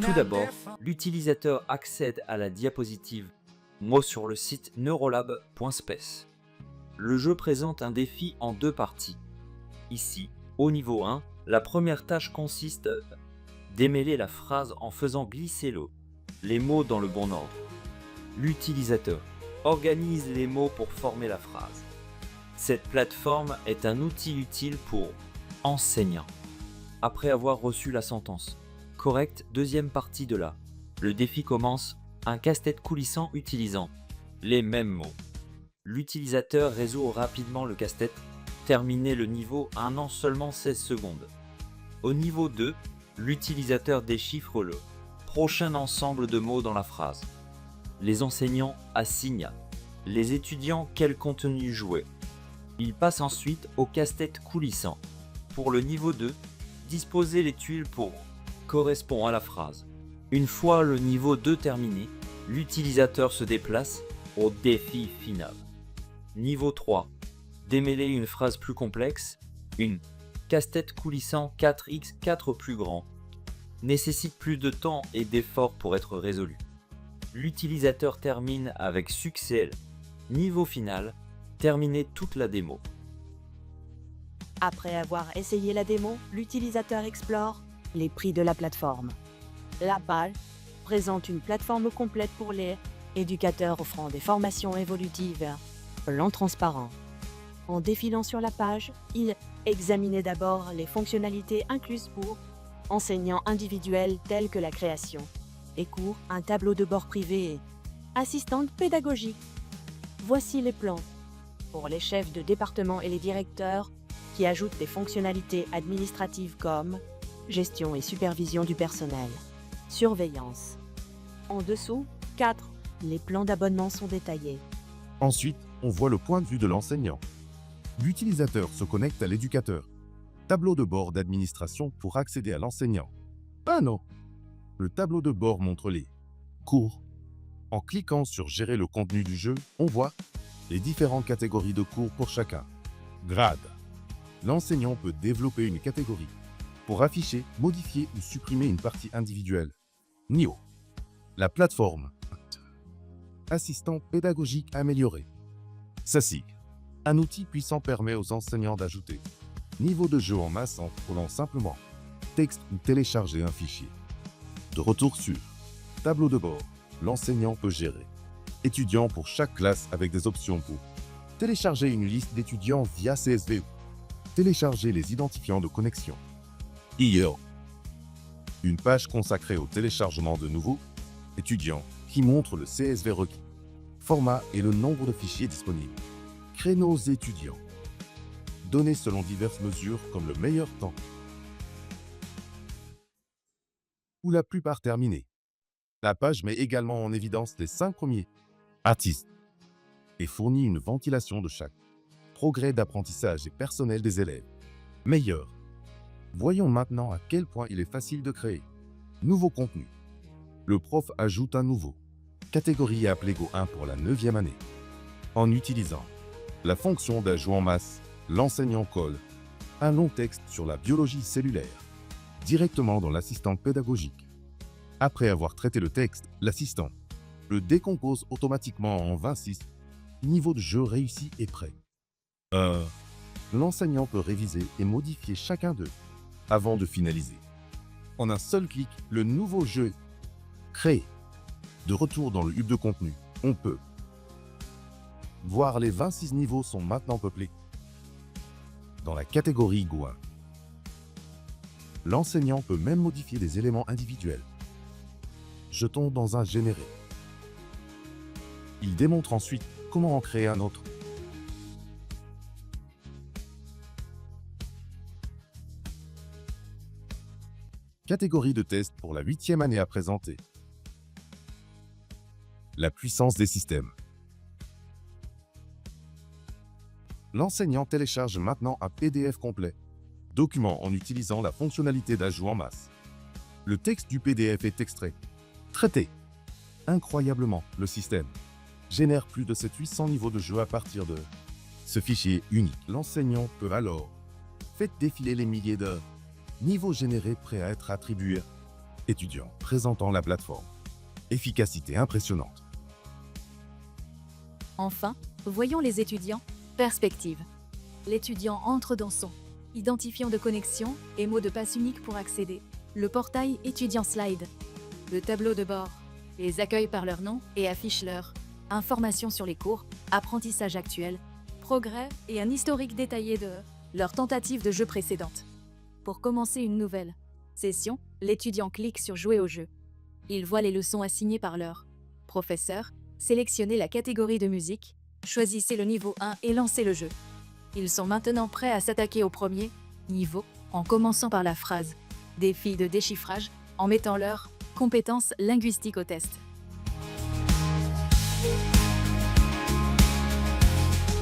Tout d'abord, l'utilisateur accède à la diapositive mot sur le site neurolab.space. Le jeu présente un défi en deux parties. Ici, au niveau 1, la première tâche consiste à démêler la phrase en faisant glisser les mots dans le bon ordre. L'utilisateur organise les mots pour former la phrase. Cette plateforme est un outil utile pour enseignants. Après avoir reçu la sentence correcte, deuxième partie de le défi commence, un casse-tête coulissant utilisant les mêmes mots. L'utilisateur résout rapidement le casse-tête, terminer le niveau en seulement 16 secondes. Au niveau 2, l'utilisateur déchiffre le prochain ensemble de mots dans la phrase. Les enseignants assignent les étudiants quel contenu jouer. Il passe ensuite au casse-tête coulissant. Pour le niveau 2, disposer les tuiles pour correspond à la phrase. Une fois le niveau 2 terminé, l'utilisateur se déplace au défi final. Niveau 3. Démêler une phrase plus complexe. Une casse-tête coulissant 4x4 plus grand. Nécessite plus de temps et d'efforts pour être résolu. L'utilisateur termine avec succès. Niveau final. Terminer toute la démo. Après avoir essayé la démo, l'utilisateur explore les prix de la plateforme. La page présente une plateforme complète pour les éducateurs offrant des formations évolutives, plan transparent. En défilant sur la page, il examinait d'abord les fonctionnalités incluses pour enseignants individuels tels que la création des cours, un tableau de bord privé et assistante pédagogique. Voici les plans pour les chefs de département et les directeurs qui ajoutent des fonctionnalités administratives comme gestion et supervision du personnel, surveillance. En dessous, 4. Les plans d'abonnement sont détaillés. Ensuite, on voit le point de vue de l'enseignant. L'utilisateur se connecte à l'éducateur. Tableau de bord d'administration pour accéder à l'enseignant. Ah non! Le tableau de bord montre les cours. En cliquant sur Gérer le contenu du jeu, on voit les différentes catégories de cours pour chacun. Grade. L'enseignant peut développer une catégorie pour afficher, modifier ou supprimer une partie individuelle. NIO. La plateforme. Assistant pédagogique amélioré. SASIG. Un outil puissant permet aux enseignants d'ajouter niveau de jeu en masse en scrollant simplement texte ou télécharger un fichier. De retour sur tableau de bord, l'enseignant peut gérer étudiants pour chaque classe avec des options pour télécharger une liste d'étudiants via CSV ou télécharger les identifiants de connexion. IO. Une page consacrée au téléchargement de nouveaux étudiants qui montre le CSV requis, format et le nombre de fichiers disponibles. Créneaux étudiants. Données selon diverses mesures comme le meilleur temps ou la plupart terminés. La page met également en évidence les 5 premiers artistes et fournit une ventilation de chaque progrès d'apprentissage et personnel des élèves. Meilleur. Voyons maintenant à quel point il est facile de créer. Nouveau contenu. Le prof ajoute un nouveau catégorie à Plégo 1 pour la 9e année. En utilisant la fonction d'ajout en masse, l'enseignant colle un long texte sur la biologie cellulaire directement dans l'assistant pédagogique. Après avoir traité le texte, l'assistant le décompose automatiquement en 26 niveaux de jeu réussi et prêt. L'enseignant peut réviser et modifier chacun d'eux avant de finaliser. En un seul clic, le nouveau jeu est créé. De retour dans le hub de contenu, on peut voir les 26 niveaux sont maintenant peuplés. Dans la catégorie Gouin, l'enseignant peut même modifier des éléments individuels. Jetons dans un généré. Il démontre ensuite comment en créer un autre. Catégorie de test pour la 8e année à présenter. La puissance des systèmes. L'enseignant télécharge maintenant un PDF complet, document en utilisant la fonctionnalité d'ajout en masse. Le texte du PDF est extrait, traité. Incroyablement, le système génère plus de 700-800 niveaux de jeu à partir de ce fichier unique. L'enseignant peut alors faire défiler les milliers de Niveau généré prêt à être attribué. Étudiant présentant la plateforme. Efficacité impressionnante. Enfin, voyons les étudiants. Perspective. L'étudiant entre dans son identifiant de connexion et mot de passe unique pour accéder. Le portail étudiant slide. Le tableau de bord. Les accueille par leur nom et affiche leur informations sur les cours, apprentissage actuel, progrès et un historique détaillé de leur tentative de jeu précédente. Pour commencer une nouvelle session, l'étudiant clique sur Jouer au jeu. Il voit les leçons assignées par leur professeur, sélectionnez la catégorie de musique, choisissez le niveau 1 et lancez le jeu. Ils sont maintenant prêts à s'attaquer au premier niveau, en commençant par la phrase « Défi de déchiffrage » en mettant leurs compétences linguistiques au test.